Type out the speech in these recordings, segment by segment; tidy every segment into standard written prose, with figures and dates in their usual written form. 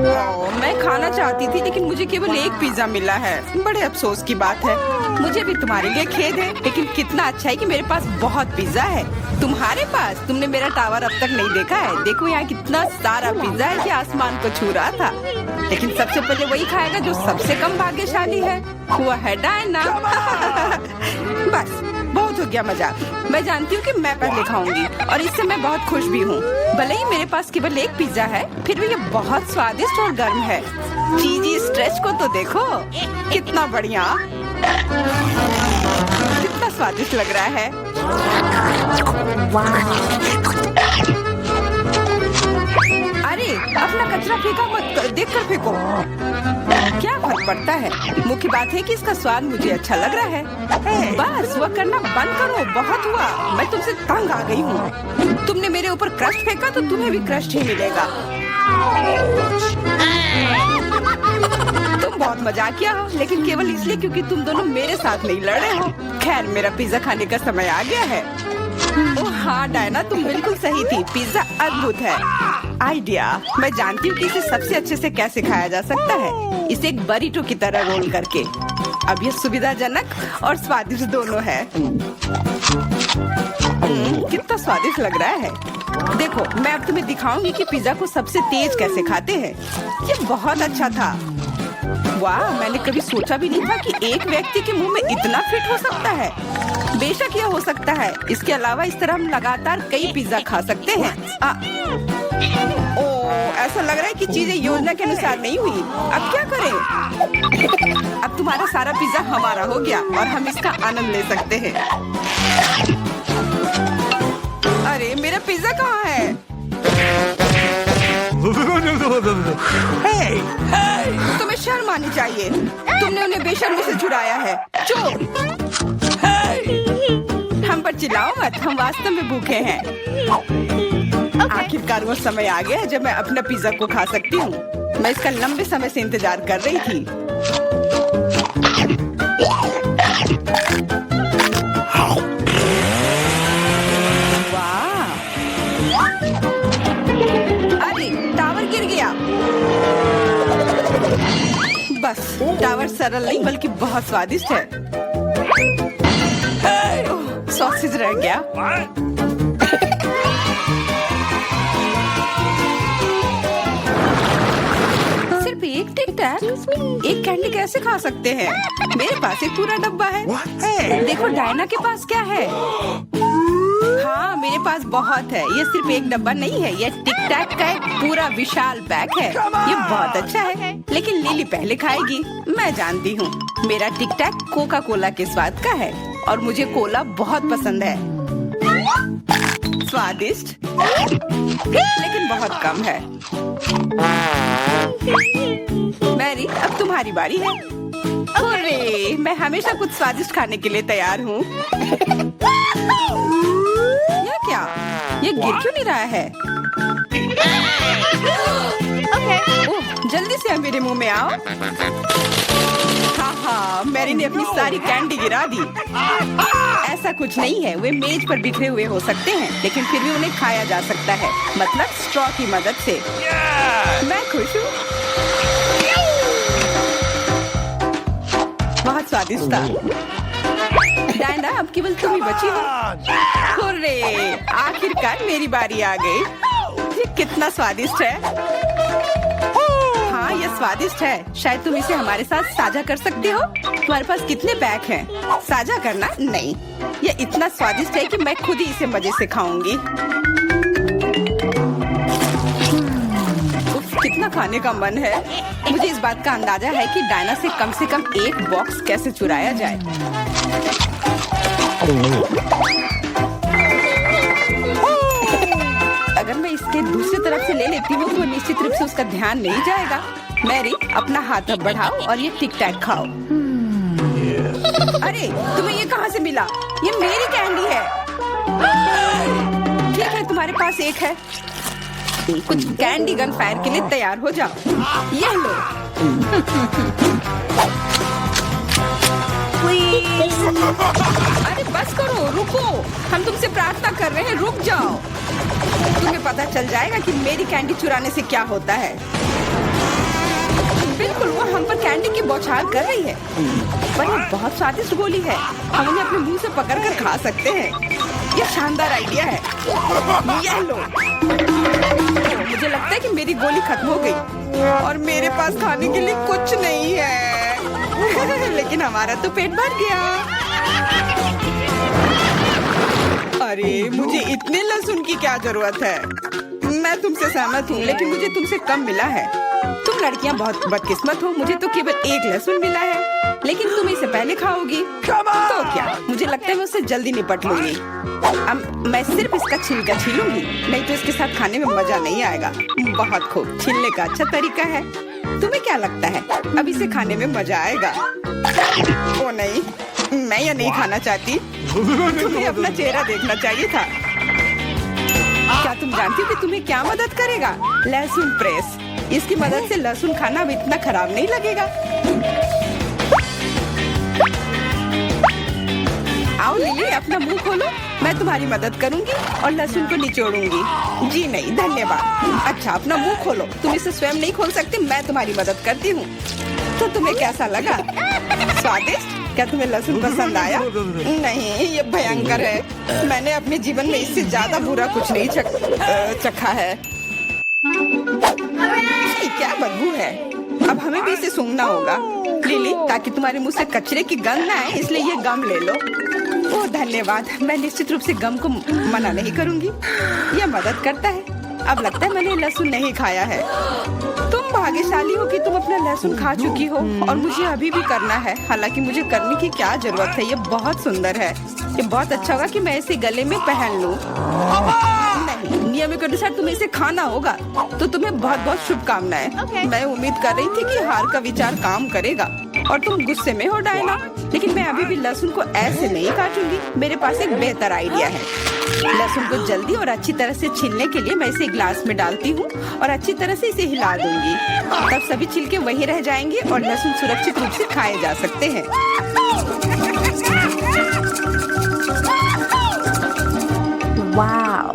मैं खाना चाहती थी लेकिन मुझे केवल एक पिज्जा मिला है। बड़े अफसोस की बात है। मुझे भी तुम्हारे लिए खेद है, लेकिन कितना अच्छा है कि मेरे पास बहुत पिज्जा है। तुम्हारे पास? तुमने मेरा टावर अब तक नहीं देखा है। देखो यहाँ कितना सारा पिज्जा है कि आसमान को छू रहा था। लेकिन सबसे पहले वही खाएगा जो सबसे कम भाग्यशाली है। वो है डायना। बस बहुत हो गया मजाक। मैं जानती हूँ कि मैं पहले खाऊंगी और इससे मैं बहुत खुश भी हूँ। भले ही मेरे पास केवल एक पिज्जा है, फिर भी ये बहुत स्वादिष्ट और गर्म है। चीजी स्ट्रेच को तो देखो, कितना बढ़िया, कितना स्वादिष्ट लग रहा है। अरे अपना कचरा फेंका मत, देखकर फेंको। क्या फर्क पड़ता है, मुख्य बात है कि इसका स्वाद मुझे अच्छा लग रहा है। बस वह करना बंद करो, बहुत हुआ। मैं तुमसे तंग आ गई हूँ। तुमने मेरे ऊपर क्रस्ट फेंका तो तुम्हें भी क्रस्ट ही मिलेगा। तुम बहुत मजाकिया हो, लेकिन केवल इसलिए क्योंकि तुम दोनों मेरे साथ नहीं लड़ रहे हो। खैर, मेरा पिज्जा खाने का समय आ गया है। ओह हाँ डायना, तुम बिल्कुल सही थी। पिज्जा अद्भुत है। आइडिया, मैं जानती हूँ कि इसे सबसे अच्छे से कैसे खाया जा सकता है। इसे एक बरीटो की तरह रोल करके। अब यह सुविधाजनक और स्वादिष्ट दोनों है। कितना स्वादिष्ट लग रहा है। देखो, मैं अब तुम्हें दिखाऊंगी कि पिज्जा को सबसे तेज कैसे खाते हैं। ये बहुत अच्छा था। वाह, मैंने कभी सोचा भी नहीं था कि एक व्यक्ति के मुंह में इतना फिट हो सकता है। बेशक यह हो सकता है। इसके अलावा इस तरह हम लगातार कई पिज्जा खा सकते हैं। ऐसा लग रहा है कि चीजें योजना के अनुसार नहीं हुई। अब क्या करें? अब तुम्हारा सारा पिज्जा हमारा हो गया और हम इसका आनंद ले सकते हैं। अरे मेरा पिज्जा कहाँ है? तुम्हें शर्म आनी चाहिए। तुमने उन्हें बेशर्मी से छुड़ाया है। चुप! हम पर चिल्लाओ मत, हम वास्तव में भूखे हैं। आखिरकार वो समय आ गया जब मैं अपना पिज्जा को खा सकती हूँ। मैं इसका लंबे समय से इंतजार कर रही थी। वाह! अरे टावर गिर गया। बस टावर सरल नहीं बल्कि बहुत स्वादिष्ट है। सॉसेज रह गया। सिर्फ एक टिक टैक, एक कैंडी कैसे खा सकते हैं? मेरे पास एक पूरा डब्बा है। देखो डायना के पास क्या है। हाँ, मेरे पास बहुत है। ये सिर्फ एक डब्बा नहीं है, ये टिक टैक का एक पूरा विशाल पैक है। ये बहुत अच्छा है, लेकिन लिली पहले खाएगी। मैं जानती हूँ। मेरा टिक टैक कोका कोला के स्वाद का है और मुझे कोला बहुत पसंद है। स्वादिष्ट, लेकिन बहुत कम है। मैरी, अब तुम्हारी बारी है। अरे, मैं हमेशा कुछ स्वादिष्ट खाने के लिए तैयार हूँ। यह क्या? ये गिर क्यों नहीं रहा है? ओह, जल्दी से मेरे मुंह में आओ। हाँ, मैरी ने अपनी सारी कैंडी गिरा दी। ऐसा कुछ नहीं है, वे मेज पर बिखरे हुए हो सकते हैं, लेकिन फिर भी उन्हें खाया जा सकता है, मतलब स्ट्रॉ की मदद से। मैं खुश हूँ। बहुत स्वादिष्ट था। डायना, अब केवल तुम ही बची हो। हुर्रे! आखिरकार मेरी बारी आ गई। ये कितना स्वादिष्ट है। हाँ, ये स्वादिष्ट है। शायद तुम इसे हमारे साथ साझा कर सकते हो। तुम्हारे पास कितने पैक हैं? साझा करना नहीं। ये इतना स्वादिष्ट है कि मैं खुद ही इसे मजे से खाऊंगी। कितना खाने का मन है। मुझे इस बात का अंदाजा है कि डायना से कम एक बॉक्स कैसे चुराया जाए। अगर मैं इसके दूसरी तरफ से ले लेती हूँ तो निश्चित रूप से उसका ध्यान नहीं जाएगा। मैरी, अपना हाथ अब बढ़ाओ और ये टिक टैक खाओ। अरे, तुम्हें ये कहाँ से मिला? ये मेरी कैंडी है। ठीक है, तुम्हारे पास एक है। कुछ कैंडी गन फायर के लिए तैयार हो जाओ। ये लो। अरे बस करो, रुको। हम तुमसे प्रार्थना कर रहे हैं, रुक जाओ। तुम्हें पता चल जाएगा कि मेरी कैंडी चुराने से क्या होता है। बिल्कुल, वो हम पर कैंडी की बौछार कर रही है। पर ये बहुत स्वादिष्ट गोली है, हम उन्हें अपने मुंह से पकड़कर खा सकते हैं। ये शानदार आइडिया है। ये लो। मुझे लगता है कि मेरी गोली खत्म हो गई और मेरे पास खाने के लिए कुछ नहीं है। लेकिन हमारा तो पेट भर गया। अरे मुझे इतने लहसुन की क्या जरूरत है? मैं तुमसे सहमत हूँ, लेकिन मुझे तुमसे कम मिला है। तुम लड़कियाँ बहुत बदकिस्मत हो, मुझे तो केवल 1 लहसुन मिला है, लेकिन तुम इसे पहले खाओगी तो क्या? मुझे लगता है मैं उससे जल्दी निपट लूंगी। अब मैं सिर्फ इसका छिलका छीलूंगी, नहीं तो इसके साथ खाने में मजा नहीं आएगा। बहुत खूब, छीलने का अच्छा तरीका है। तुम्हें क्या लगता है अब इसे खाने में मजा आएगा? ओ नहीं, मैं यह नहीं खाना चाहती। तुम्हें अपना चेहरा देखना चाहिए था। क्या तुम जानती हो कि तुम्हें क्या मदद करेगा? लहसुन प्रेस। इसकी मदद से लहसुन खाना अब इतना खराब नहीं लगेगा। आओ लिली, अपना मुंह खोलो, मैं तुम्हारी मदद करूंगी और लहसुन को निचोड़ूंगी। जी नहीं, धन्यवाद। अच्छा, अपना मुंह खोलो। तुम इसे स्वयं नहीं खोल सकते, मैं तुम्हारी मदद करती हूँ। तो तुम्हें कैसा लगा? स्वादिष्ट? क्या तुम्हें लहसुन पसंद आया? नहीं, ये भयंकर है। मैंने अपने जीवन में इससे ज्यादा बुरा कुछ नहीं चखा है। क्या बदबू है। अब हमें भी इसे सूंघना होगा लिली, ताकि तुम्हारे मुंह से कचरे की गंध न आए, इसलिए ये गम ले लो। ओह धन्यवाद, मैं निश्चित रूप से गम को मना नहीं करूंगी, यह मदद करता है। अब लगता है मैंने लहसुन नहीं खाया है। तुम भाग्यशाली हो कि तुम अपना लहसुन खा चुकी हो और मुझे अभी भी करना है। हालांकि मुझे करने की क्या जरूरत है, ये बहुत सुंदर है। ये बहुत अच्छा होगा कि मैं इसे गले में पहन लूं। नहीं, नियम के अनुसार तुम्हें इसे खाना होगा। तो तुम्हें बहुत बहुत शुभकामनाएं। मैं उम्मीद कर रही थी कि हार का विचार काम करेगा और तुम गुस्से में हो डायना, लेकिन मैं अभी भी लहसुन को ऐसे नहीं काटूंगी। मेरे पास एक बेहतर आइडिया है। लहसुन को जल्दी और अच्छी तरह से छीलने के लिए मैं इसे ग्लास में डालती हूँ और अच्छी तरह से इसे हिला दूंगी। तब सभी छिलके वहीं रह जाएंगे और लहसुन सुरक्षित रूप से खाए जा सकते हैं। Wow,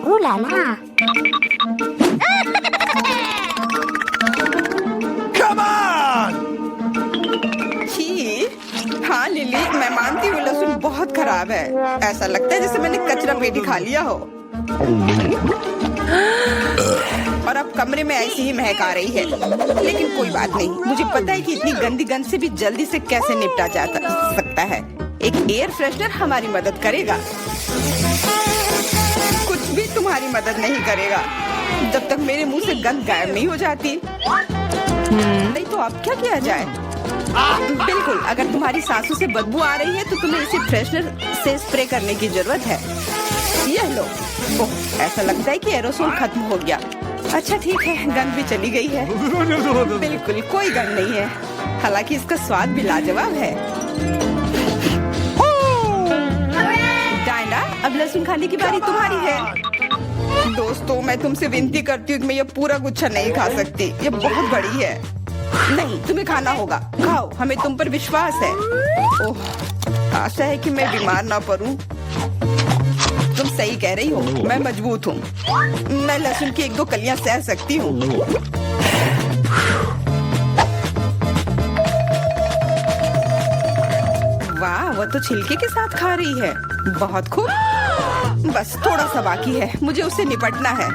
ooh la la। Come on! हाँ लिली, मैं मानती हूँ लहसुन बहुत खराब है। ऐसा लगता है जैसे मैंने कचरा पेटी खा लिया हो। और अब कमरे में ऐसी ही महक आ रही है, लेकिन कोई बात नहीं। मुझे पता है कि इतनी गंदी गंध से भी जल्दी से कैसे निपटा जा सकता है। एक एयर फ्रेशनर हमारी मदद करेगा। कुछ भी तुम्हारी मदद नहीं करेगा जब तक मेरे मुंह से गंध गायब नहीं हो जाती। नहीं तो अब क्या किया जाए? बिल्कुल, अगर तुम्हारी सांसों से बदबू आ रही है तो तुम्हें इसे फ्रेशनर से स्प्रे करने की जरूरत है। यह लो। ओह, ऐसा लगता है कि एरोसोल खत्म हो गया। अच्छा ठीक है, गंध भी चली गई है। बिल्कुल कोई गंध नहीं है, हालांकि इसका स्वाद भी लाजवाब है। डायना, अब लहसुन खाने की बारी तुम्हारी है। दोस्तों, मैं तुमसे विनती करती हूँ कि मैं ये पूरा गुच्छा नहीं खा सकती, ये बहुत बड़ी है। नहीं, तुम्हें खाना होगा। खाओ, हमें तुम पर विश्वास है। ओह, आशा है कि मैं बीमार ना पड़ूं। तुम सही कह रही हो, मैं मजबूत हूँ। मैं लहसुन की 1-2 कलियां सह सकती हूँ। वाह, वो तो छिलके के साथ खा रही है। बहुत खूब। बस थोड़ा सा बाकी है, मुझे उससे निपटना है।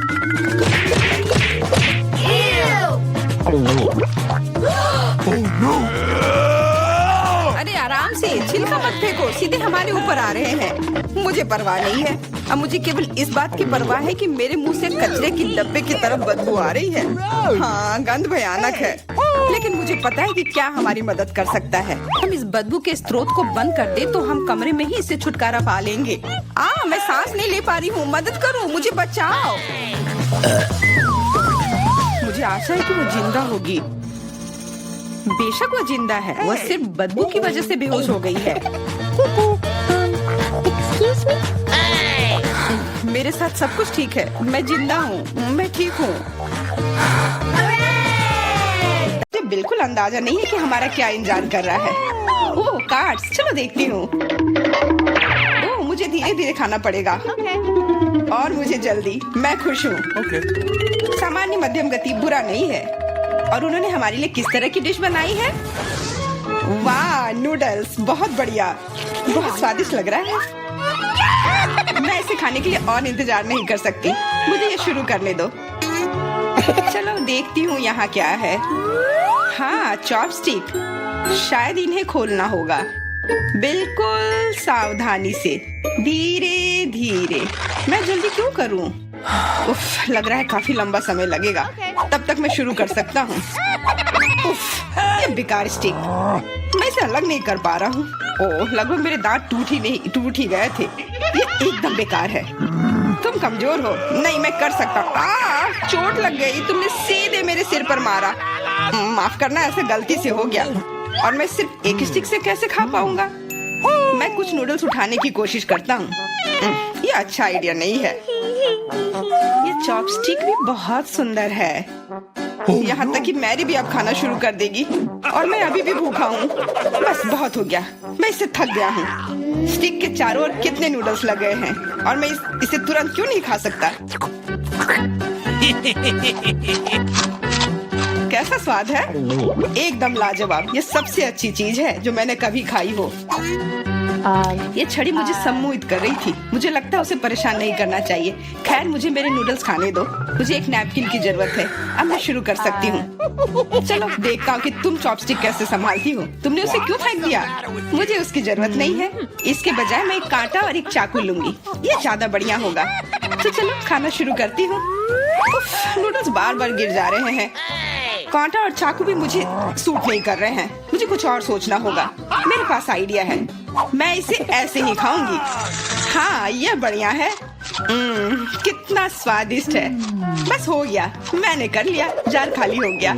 अरे आराम से, छिलका मत फेंको, सीधे हमारे ऊपर आ रहे हैं। मुझे परवाह नहीं है। अब मुझे केवल इस बात की परवाह है कि मेरे मुंह से कचरे की डब्बे की तरफ बदबू आ रही है। हाँ, गंध भयानक है, लेकिन मुझे पता है कि क्या हमारी मदद कर सकता है। हम इस बदबू के स्रोत को बंद कर दे तो हम कमरे में ही इससे छुटकारा पा लेंगे। मैं सांस नहीं ले पा रही हूँ, मदद करो, मुझे बचाओ। मुझे आशा है कि वो जिंदा होगी। बेशक वो जिंदा है, वह सिर्फ बदबू की वजह से बेहोश हो गई है। Excuse me? मेरे साथ सब कुछ ठीक है, मैं जिंदा हूँ, मैं ठीक हूँ। मुझे बिल्कुल अंदाजा नहीं है कि हमारा क्या इंतजार कर रहा है। ओह कार्ड्स, चलो देखती हूँ। ओह, मुझे धीरे धीरे खाना पड़ेगा। और मुझे जल्दी, मैं खुश हूँ। सामान्य मध्यम गति बुरा नहीं है। और उन्होंने हमारे लिए किस तरह की डिश बनाई है। वाह, नूडल्स बहुत बढ़िया, बहुत स्वादिष्ट लग रहा है। मैं इसे खाने के लिए और इंतजार नहीं कर सकती, मुझे ये शुरू करने दो। चलो देखती हूँ यहाँ क्या है। हाँ, चॉपस्टिक, शायद इन्हें खोलना होगा। बिल्कुल सावधानी से, धीरे धीरे। मैं जल्दी क्यों करूँ? उफ, लग रहा है काफी लंबा समय लगेगा। तब तक मैं शुरू कर सकता हूँ। उफ, ये बेकार स्टिक, मैं इसे अलग नहीं कर पा रहा हूँ। ओह, लगभग मेरे दांत टूट ही गए थे। ये एकदम बेकार है। तुम कमजोर हो। नहीं, मैं कर सकता हूँ। चोट लग गई, तुमने सीधे मेरे सिर पर मारा। माफ करना, ऐसे गलती से हो गया। और मैं सिर्फ एक स्टिक से कैसे खा पाऊंगा? मैं कुछ नूडल्स उठाने की कोशिश करता हूँ। ये अच्छा आइडिया नहीं है। ये चॉपस्टिक भी बहुत सुंदर है। यहाँ तक कि मैरी भी अब खाना शुरू कर देगी और मैं अभी भी भूखा हूँ। बस बहुत हो गया, मैं इससे थक गया हूँ। स्टिक के चारों ओर कितने नूडल्स लगे हैं और मैं इसे तुरंत क्यों नहीं खा सकता? कैसा स्वाद है? एकदम लाजवाब। ये सबसे अच्छी चीज है जो मैंने कभी खाई हो। ये छड़ी मुझे सम्मोहित कर रही थी। मुझे लगता है उसे परेशान नहीं करना चाहिए। खैर, मुझे मेरे नूडल्स खाने दो। मुझे एक नैपकिन की जरूरत है। अब मैं शुरू कर सकती हूँ। चलो देखता हूँ कि तुम चॉपस्टिक कैसे संभालती हो। तुमने उसे क्यों फेंक दिया? मुझे उसकी जरूरत नहीं है। इसके बजाय मैं एक कांटा और एक चाकू लूंगी। ये ज्यादा बढ़िया होगा। तो चलो खाना शुरू करती हूँ। नूडल्स बार बार गिर जा रहे हैं। कांटा और चाकू भी मुझे सूट नहीं कर रहे हैं। मुझे कुछ और सोचना होगा। मेरे पास आइडिया है। मैं इसे ऐसे ही खाऊंगी। हाँ, यह बढ़िया है। कितना स्वादिष्ट है। बस हो गया, मैंने कर लिया। जार खाली हो गया।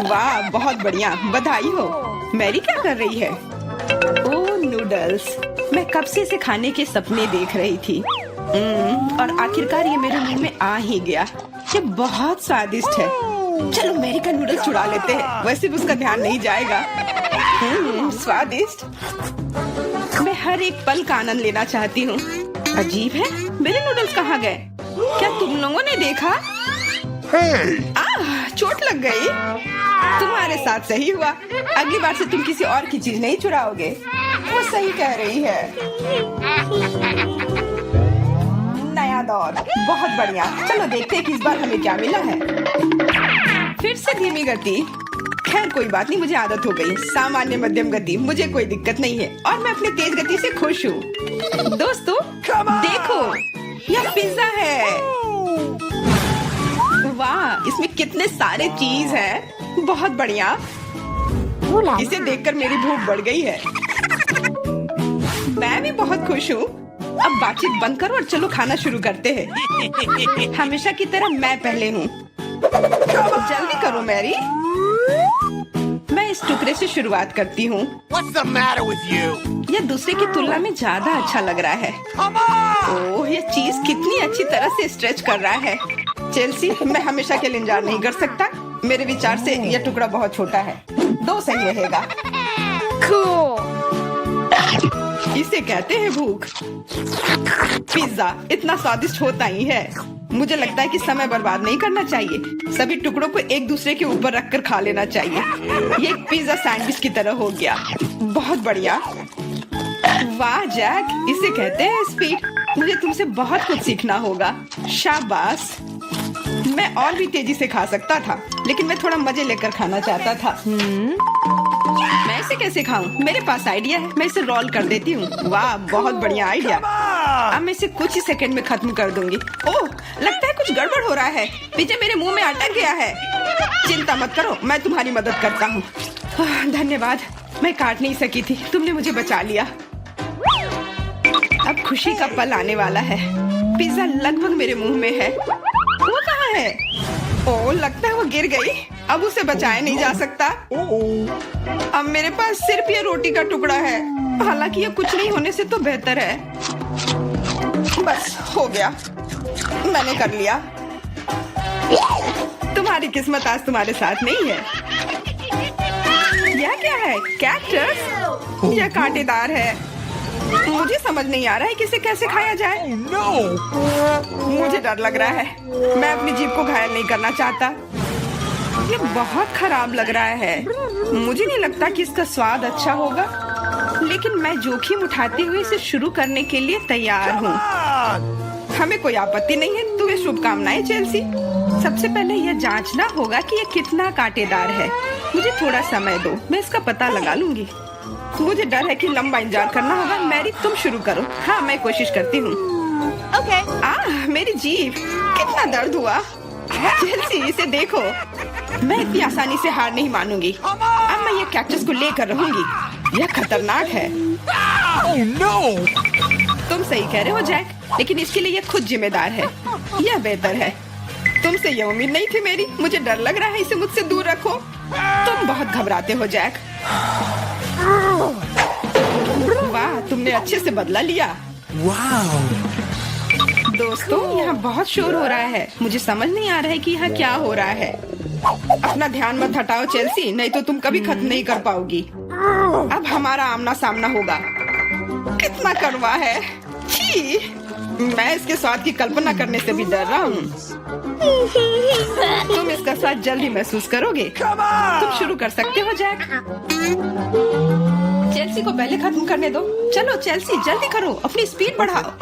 वाह, बहुत बढ़िया, बधाई हो। मैरी क्या कर रही है? ओह, नूडल्स। मैं कब से इसे खाने के सपने देख रही थी। और आखिरकार ये मेरे मुंह में आ ही गया। ये बहुत स्वादिष्ट है। चलो मैरी का नूडल्स चुरा लेते हैं, वैसे भी उसका ध्यान नहीं जाएगा। स्वादिष्ट। मैं हर एक पल का आनंद लेना चाहती हूँ। अजीब है, मेरे नूडल्स कहाँ गए? क्या तुम लोगों ने देखा? चोट लग गई। तुम्हारे साथ सही हुआ। अगली बार से तुम किसी और की चीज नहीं चुराओगे। वो सही कह रही है। नया दौर, बहुत बढ़िया। चलो देखते हैं कि इस बार हमें क्या मिला है। फिर से धीमी गति। खैर कोई बात नहीं, मुझे आदत हो गई। सामान्य मध्यम गति, मुझे कोई दिक्कत नहीं है और मैं अपनी तेज गति से खुश हूँ। दोस्तों देखो, यह पिज्जा है। वाह, इसमें कितने सारे चीज हैं। बहुत बढ़िया। इसे देखकर मेरी भूख बढ़ गई है। मैं भी बहुत खुश हूँ। अब बातचीत बंद करो और चलो खाना शुरू करते हैं। हमेशा की तरह मैं पहले हूँ। जल्दी करो मैरी। मैं इस टुकड़े से शुरुआत करती हूँ। यह दूसरे की तुलना में ज्यादा अच्छा लग रहा है। ओह, यह चीज कितनी अच्छी तरह से स्ट्रेच कर रहा है। चेल्सी, मैं हमेशा के लिए इंतजार नहीं कर सकता। मेरे विचार से यह टुकड़ा बहुत छोटा है। 2 सही रहेगा। इसे कहते हैं भूख। पिज्जा इतना स्वादिष्ट होता ही है। मुझे लगता है कि समय बर्बाद नहीं करना चाहिए। सभी टुकड़ों को एक दूसरे के ऊपर रखकर खा लेना चाहिए। ये एक पिज्जा सैंडविच की तरह हो गया। बहुत बढ़िया। वाह जैक, इसे कहते हैं स्पीड। मुझे तुमसे बहुत कुछ सीखना होगा। शाबाश। मैं और भी तेजी से खा सकता था, लेकिन मैं थोड़ा मजे लेकर खाना चाहता था। मैं इसे कैसे खाऊं? मेरे पास आइडिया है। मैं इसे रोल कर देती हूँ। वाह, बहुत बढ़िया आइडिया। अब मैं इसे कुछ ही सेकंड में खत्म कर दूंगी। ओह, लगता है कुछ गड़बड़ हो रहा है। पिज्जा मेरे मुंह में अटक गया है। चिंता मत करो, मैं तुम्हारी मदद करता हूँ। धन्यवाद। मैं काट नहीं सकी थी, तुमने मुझे बचा लिया। अब खुशी का पल आने वाला है। पिज्जा लगभग मेरे मुंह में है। वो कहाँ है? ओह, लगता है वो गिर गई। अब उसे बचाया नहीं जा सकता। अब मेरे पास सिर्फ ये रोटी का टुकड़ा है। हालांकि ये कुछ नहीं होने से तो बेहतर है। बस हो गया, मैंने कर लिया। तुम्हारी किस्मत आज तुम्हारे साथ नहीं है। यह क्या है? कैक्टस? यह कांटेदार है। मुझे समझ नहीं आ रहा है कि इसे कैसे खाया जाए। मुझे डर लग रहा है। मैं अपनी जीभ को घायल नहीं करना चाहता। ये बहुत खराब लग रहा है। मुझे नहीं लगता कि इसका स्वाद अच्छा होगा, लेकिन मैं जोखिम उठाते हुए इसे शुरू करने के लिए तैयार हूँ। हमें कोई आपत्ति नहीं है। तुम्हें शुभकामनाएं चेल्सी। सबसे पहले यह जांचना होगा कि यह कितना कांटेदार है। मुझे थोड़ा समय दो, मैं इसका पता लगा लूंगी। मुझे डर है कि लंबा इंतजार करना होगा। मैरी, तुम शुरू करो। हाँ, मैं कोशिश करती हूँ। Okay. मेरी जीभ, कितना दर्द हुआ। चेल्सी, इसे देखो। मैं इतनी आसानी से हार नहीं मानूंगी। अब मैं ये कैक्टस को लेकर रहूंगी। यह खतरनाक है। Oh no! तुम सही कह रहे हो जैक, लेकिन इसके लिए यह खुद जिम्मेदार है। यह बेहतर है। तुमसे यह उम्मीद नहीं थी मेरी। मुझे डर लग रहा है। इसे मुझसे दूर रखो। तुम बहुत घबराते हो जैक। वाह, तुमने अच्छे से बदला लिया। Wow! दोस्तों, यहाँ बहुत शोर हो रहा है। मुझे समझ नहीं आ रहा है कि यहाँ क्या हो रहा है। अपना ध्यान मत हटाओ चेल्सी, नहीं तो तुम कभी खत्म नहीं कर पाओगी। अब हमारा आमना सामना होगा। कितना कड़वा है। छी, मैं इसके स्वाद की कल्पना करने से भी डर रहा हूँ। तुम इसका स्वाद जल्दी महसूस करोगे। तुम शुरू कर सकते हो जैक। चेल्सी को पहले खत्म करने दो। चलो चेल्सी, जल्दी करो, अपनी स्पीड बढ़ाओ।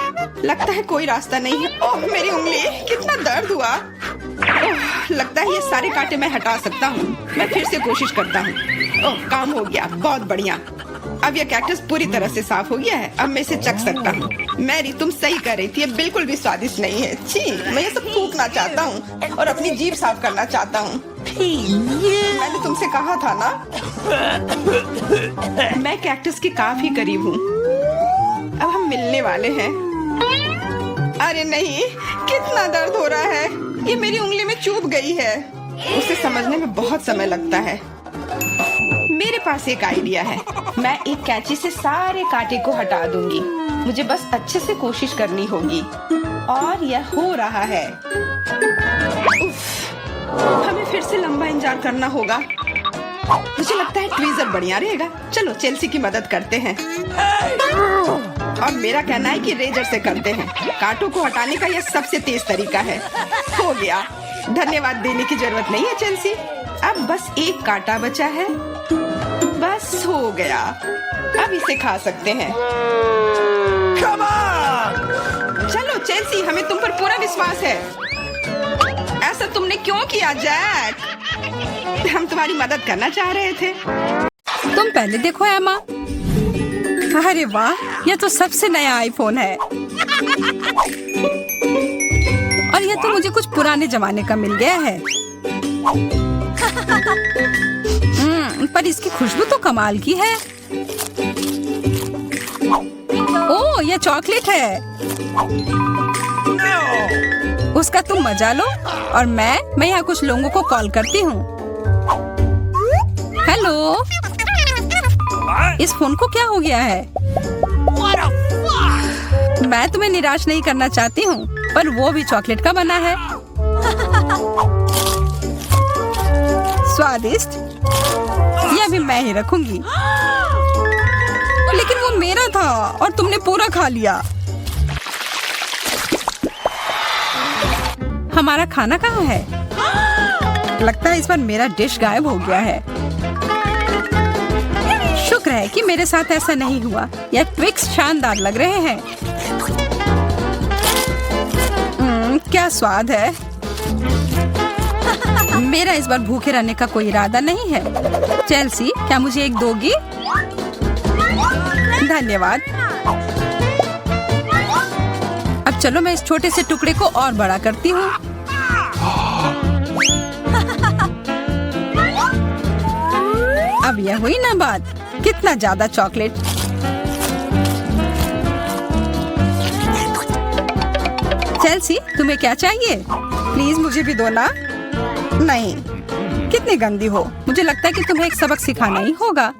लगता है कोई रास्ता नहीं है। ओह, मेरी उंगली, कितना दर्द हुआ। ओह, लगता है ये सारे कांटे मैं हटा सकता हूँ। मैं फिर से कोशिश करता हूँ। ओह, काम हो गया, बहुत बढ़िया। अब यह कैक्टस पूरी तरह से साफ हो गया है। अब मैं इसे चख सकता हूँ। मैरी, तुम सही कर रही थी। ये बिल्कुल भी स्वादिष्ट नहीं है। छी, मैं ये सब थूकना चाहता हूँ और अपनी जीभ साफ करना चाहता हूँ। मैंने तुमसे कहा था ना। मैं कैक्टस के काफी करीब हूँ। अब हम मिलने वाले हैं। अरे नहीं, कितना दर्द हो रहा है। ये मेरी उंगली में चुभ गई है। उसे समझने में बहुत समय लगता है। मेरे पास एक आइडिया है। मैं एक कैंची से सारे कांटे को हटा दूंगी। मुझे बस अच्छे से कोशिश करनी होगी। और यह हो रहा है। उफ, हमें फिर से लंबा इंतजार करना होगा। मुझे लगता है ट्वीजर बढ़िया रहेगा। चलो चेल्सी की मदद करते हैं। और मेरा कहना है कि रेजर से करते हैं। कांटों को हटाने का यह सबसे तेज तरीका है। हो गया। धन्यवाद देने की जरूरत नहीं है चेल्सी। अब बस एक कांटा बचा है। बस हो गया। अब इसे खा सकते हैं। Come on! चलो चेल्सी, हमें तुम पर पूरा विश्वास है। ऐसा तुमने क्यों किया जैक? हम तुम्हारी मदद करना चाह रहे थे। तुम पहले देखो एमा। अरे वाह, यह तो सबसे नया आईफोन है। और यह तो मुझे कुछ पुराने जमाने का मिल गया है। पर इसकी खुशबू तो कमाल की है। ओह, यह चॉकलेट है। No! उसका तुम मजा लो और मैं यहाँ कुछ लोगों को कॉल करती हूँ। हेलो, इस फोन को क्या हो गया है? मैं तुम्हें निराश नहीं करना चाहती हूँ, पर वो भी चॉकलेट का बना है। स्वादिष्ट। यह भी मैं ही रखूंगी। लेकिन वो मेरा था और तुमने पूरा खा लिया। हमारा खाना कहाँ है? लगता है इस बार मेरा डिश गायब हो गया है। शुक्र है कि मेरे साथ ऐसा नहीं हुआ। यह ट्विक्स शानदार लग रहे हैं। क्या स्वाद है। मेरा इस बार भूखे रहने का कोई इरादा नहीं है। चेल्सी, क्या मुझे एक दोगी? धन्यवाद। अब चलो मैं इस छोटे से टुकड़े को और बड़ा करती हूँ। अब यह हुई ना बात। कितना ज्यादा चॉकलेट। चेल्सी, तुम्हें क्या चाहिए? प्लीज मुझे भी दो ना। नहीं, कितनी गंदी हो। मुझे लगता है कि तुम्हें एक सबक सिखाना ही होगा।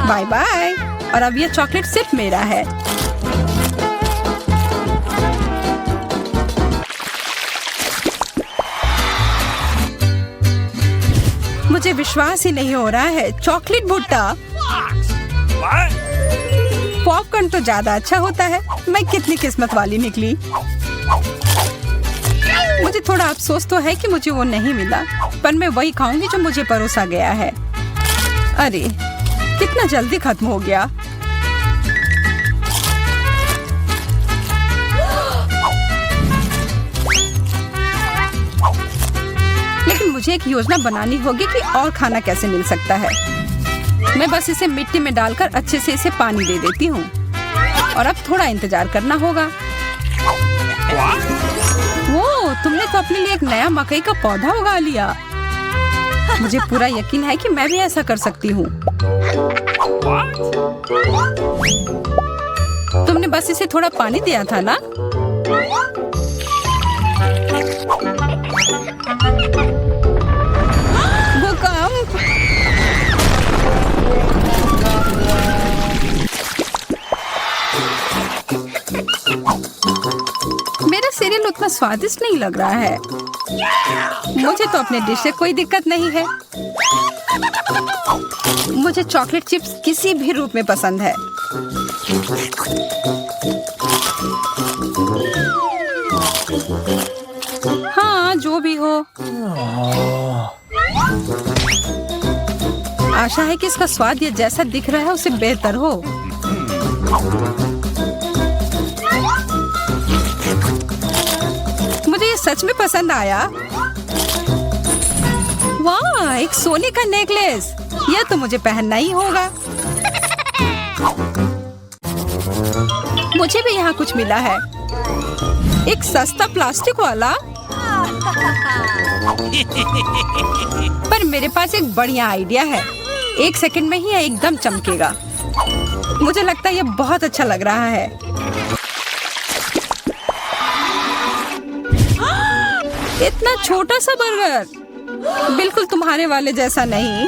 Bye bye. और अब यह चॉकलेट सिर्फ मेरा है। मुझे विश्वास ही नहीं हो रहा है। चॉकलेट भुट्टा। What? पॉपकॉर्न तो ज्यादा अच्छा होता है। मैं कितनी किस्मत वाली निकली। मुझे थोड़ा अफसोस तो है कि मुझे वो नहीं मिला, पर मैं वही खाऊंगी जो मुझे परोसा गया है। अरे कितना जल्दी खत्म हो गया। लेकिन मुझे एक योजना बनानी होगी कि और खाना कैसे मिल सकता है। मैं बस इसे मिट्टी में डालकर अच्छे से इसे पानी दे देती हूँ और अब थोड़ा इंतजार करना होगा। वो तुमने तो अपने लिए एक नया मकई का पौधा उगा लिया। मुझे पूरा यकीन है कि मैं भी ऐसा कर सकती हूँ। तुमने बस इसे थोड़ा पानी दिया था ना? भूकंप! मेरा सीरियल उतना स्वादिष्ट नहीं लग रहा है। मुझे तो अपने डिश से कोई दिक्कत नहीं है। मुझे चॉकलेट चिप्स किसी भी रूप में पसंद है। हाँ, जो भी हो। आशा है कि इसका स्वाद ये जैसा दिख रहा है उससे बेहतर हो। मुझे ये सच में पसंद आया। वाह, एक सोने का नेकलेस। यह तो मुझे पहनना ही होगा। मुझे भी यहाँ कुछ मिला है। एक सस्ता प्लास्टिक वाला। पर मेरे पास एक बढ़िया आइडिया है। 1 सेकंड में ही यह एकदम चमकेगा। मुझे लगता है यह बहुत अच्छा लग रहा है। इतना छोटा सा बर्गर, बिल्कुल तुम्हारे वाले जैसा नहीं।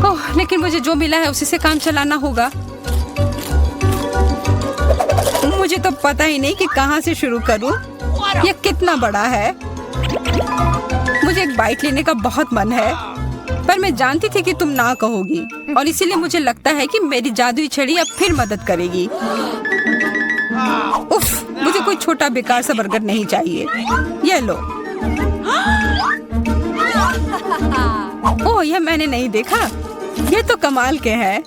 ओह, लेकिन मुझे जो मिला है उसी से काम चलाना होगा। मुझे तो पता ही नहीं कि कहाँ से शुरू करूं। यह कितना बड़ा है। मुझे एक बाइट लेने का बहुत मन है, पर मैं जानती थी कि तुम ना कहोगी और इसीलिए मुझे लगता है कि मेरी जादुई छड़ी अब फिर मदद करेगी। उफ, मुझे कोई छोटा बेकार सा बर्गर नहीं चाहिए। ये लो। ओह, यह मैंने नहीं देखा। ये तो कमाल के हैं।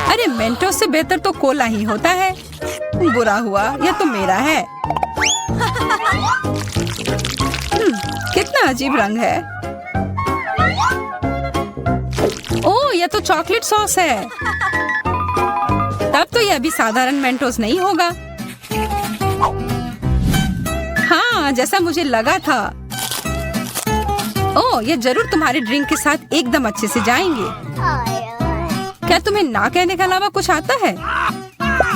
अरे मेंटोस से बेहतर तो कोला ही होता है। बुरा हुआ, यह तो मेरा है। कितना अजीब रंग है। ओह, यह तो चॉकलेट सॉस है। तब तो यह भी साधारण मेंटोस नहीं होगा। हाँ, जैसा मुझे लगा था। ओह, यह जरूर तुम्हारे ड्रिंक के साथ एकदम अच्छे से जाएंगे। क्या तुम्हें ना कहने के अलावा कुछ आता है?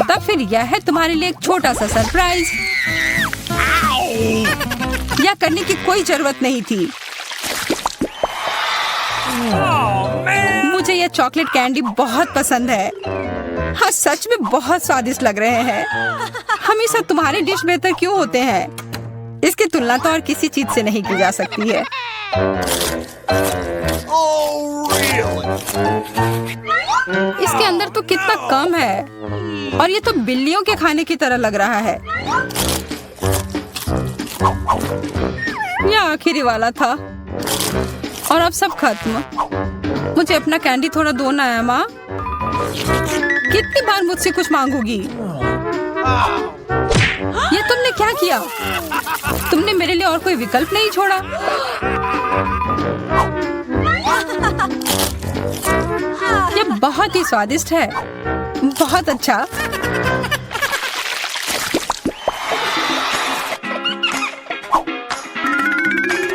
तब फिर यह है तुम्हारे लिए एक छोटा सा सरप्राइज। यह करने की कोई जरूरत नहीं थी। मुझे यह चॉकलेट कैंडी बहुत पसंद है। हाँ, सच में बहुत स्वादिष्ट लग रहे हैं। हमेशा तुम्हारे डिश बेहतर क्यों होते हैं? इसकी तुलना तो और किसी चीज से नहीं की जा सकती है। इसके अंदर तो कितना कम है और ये तो बिल्लियों के खाने की तरह लग रहा है। यह आखिरी वाला था और अब सब खत्म। मुझे अपना कैंडी थोड़ा दो ना है माँ। कितनी बार मुझसे कुछ मांगोगी? ये तुमने क्या किया? तुमने मेरे लिए और कोई विकल्प नहीं छोड़ा। ये बहुत ही स्वादिष्ट है। बहुत अच्छा।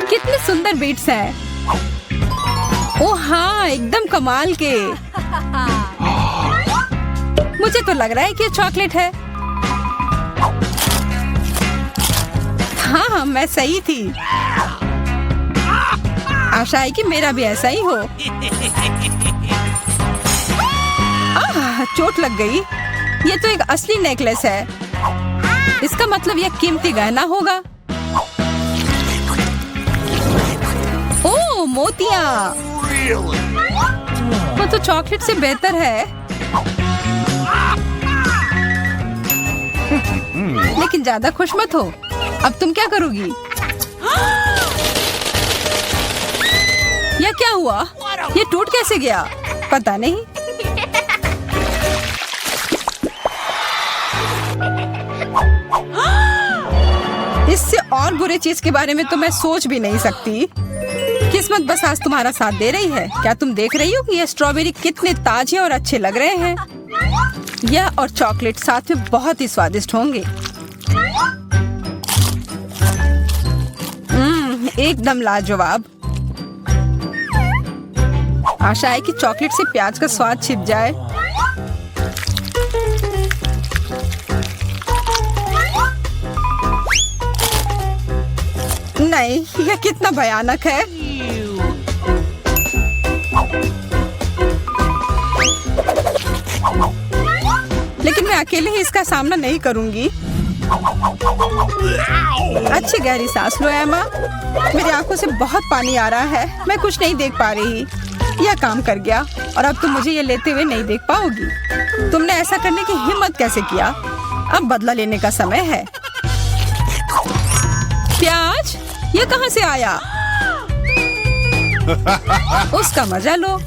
कितने सुंदर बीट्स हैं। ओह हाँ, एकदम कमाल के। मुझे तो लग रहा है कि ये चॉकलेट है। हाँ, मैं सही थी। आशा है कि मेरा भी ऐसा ही हो। चोट लग गई। ये तो एक असली नेकलेस है। इसका मतलब यह कीमती गहना होगा। ओह, मोतियाँ। तो चॉकलेट से बेहतर है। लेकिन ज्यादा खुश मत हो। अब तुम क्या करोगी? यह क्या हुआ? ये टूट कैसे गया? पता नहीं। इससे और बुरे चीज के बारे में तो मैं सोच भी नहीं सकती। किस्मत बस आज तुम्हारा साथ दे रही है। क्या तुम देख रही हो कि ये स्ट्रॉबेरी कितने ताजे और अच्छे लग रहे हैं? यह और चॉकलेट साथ में बहुत ही स्वादिष्ट होंगे। एकदम लाजवाब। आशा है कि चॉकलेट से प्याज का स्वाद छिप जाए। नहीं, यह कितना भयानक है। लेकिन मैं अकेले ही इसका सामना नहीं करूंगी। अच्छी गहरी सांस लो एमा। मेरी आंखों से बहुत पानी आ रहा है। मैं कुछ नहीं देख पा रही। यह काम कर गया और अब तुम मुझे ये लेते हुए नहीं देख पाओगी। तुमने ऐसा करने की हिम्मत कैसे किया? अब बदला लेने का समय है। प्याज ये कहां से आया? उसका मजा लो।